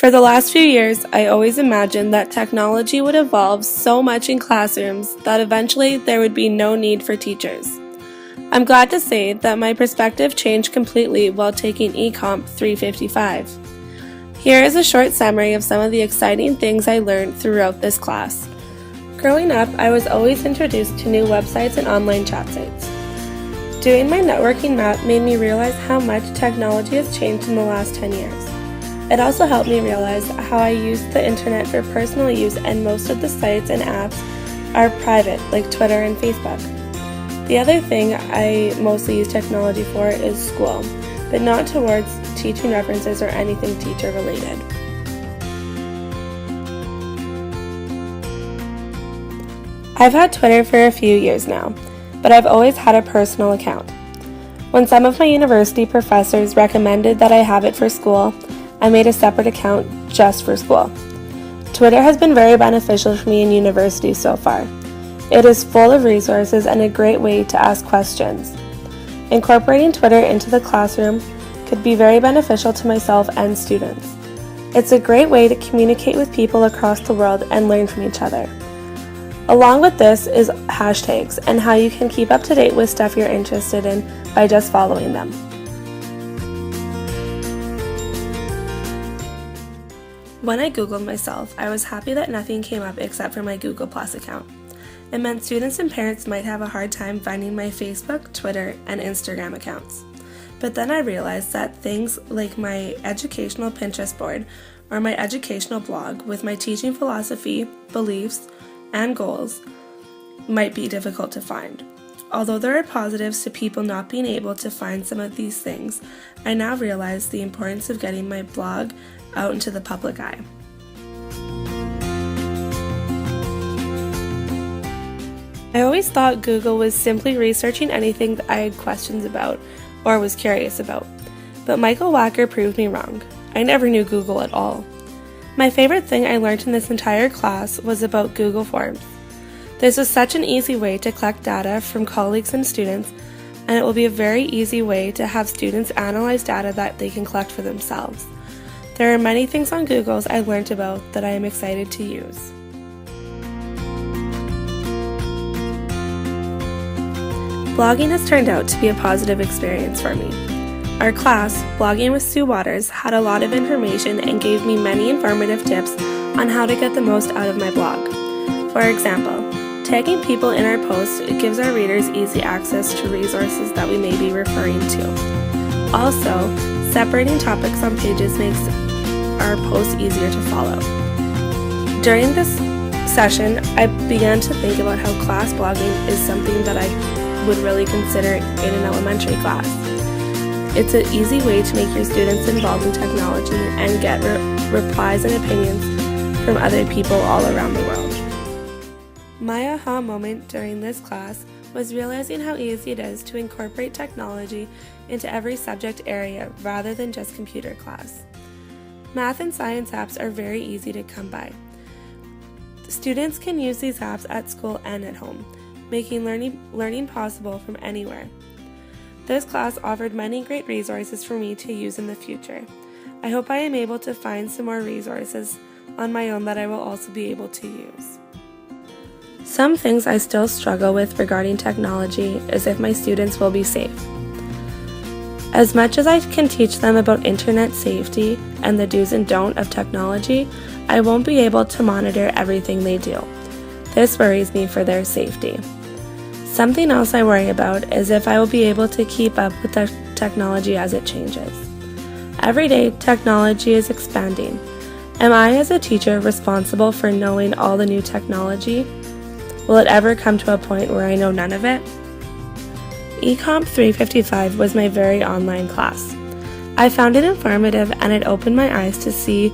For the last few years, I always imagined that technology would evolve so much in classrooms that eventually there would be no need for teachers. I'm glad to say that my perspective changed completely while taking ECMP 355. Here is a short summary of some of the exciting things I learned throughout this class. Growing up, I was always introduced to new websites and online chat sites. Doing my networking map made me realize how much technology has changed in the last 10 years. It also helped me realize how I use the internet for personal use, and most of the sites and apps are private, like Twitter and Facebook. The other thing I mostly use technology for is school, but not towards teaching references or anything teacher related. I've had Twitter for a few years now, but I've always had a personal account. When some of my university professors recommended that I have it for school, I made a separate account just for school. Twitter has been very beneficial for me in university so far. It is full of resources and a great way to ask questions. Incorporating Twitter into the classroom could be very beneficial to myself and students. It's a great way to communicate with people across the world and learn from each other. Along with this is hashtags and how you can keep up to date with stuff you're interested in by just following them. When I Googled myself, I was happy that nothing came up except for my Google Plus account. It meant students and parents might have a hard time finding my Facebook, Twitter, and Instagram accounts. But then I realized that things like my educational Pinterest board or my educational blog with my teaching philosophy, beliefs, and goals might be difficult to find. Although there are positives to people not being able to find some of these things, I now realize the importance of getting my blog out into the public eye. I always thought Google was simply researching anything that I had questions about or was curious about, but Michael Wacker proved me wrong. I never knew Google at all. My favorite thing I learned in this entire class was about Google Forms. This was such an easy way to collect data from colleagues and students, and it will be a very easy way to have students analyze data that they can collect for themselves. There are many things on Google's I learned about that I am excited to use. Blogging has turned out to be a positive experience for me. Our class, Blogging with Sue Waters, had a lot of information and gave me many informative tips on how to get the most out of my blog. For example, tagging people in our posts gives our readers easy access to resources that we may be referring to. Also, separating topics on pages makes our posts easier to follow. During this session, I began to think about how class blogging is something that I would really consider in an elementary class. It's an easy way to make your students involved in technology and get replies and opinions from other people all around the world. My aha moment during this class was realizing how easy it is to incorporate technology into every subject area rather than just computer class. Math and science apps are very easy to come by. Students can use these apps at school and at home, making learning possible from anywhere. This class offered many great resources for me to use in the future. I hope I am able to find some more resources on my own that I will also be able to use. Some things I still struggle with regarding technology is if my students will be safe. As much as I can teach them about internet safety and the do's and don'ts of technology, I won't be able to monitor everything they do. This worries me for their safety. Something else I worry about is if I will be able to keep up with the technology as it changes. Every day, technology is expanding. Am I, as a teacher, responsible for knowing all the new technology? Will it ever come to a point where I know none of it? ECMP 355 was my very online class. I found it informative and it opened my eyes to see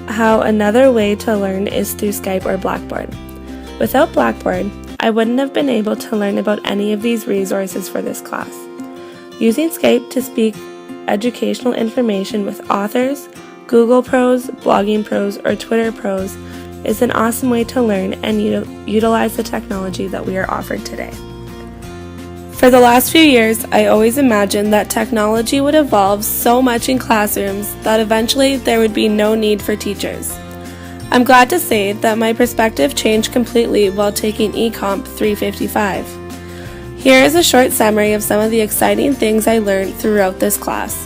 how another way to learn is through Skype or Blackboard. Without Blackboard, I wouldn't have been able to learn about any of these resources for this class. Using Skype to speak educational information with authors, Google Pros, Blogging Pros, or Twitter Pros is an awesome way to learn and utilize the technology that we are offered today. For the last few years, I always imagined that technology would evolve so much in classrooms that eventually there would be no need for teachers. I'm glad to say that my perspective changed completely while taking ECMP 355. Here is a short summary of some of the exciting things I learned throughout this class.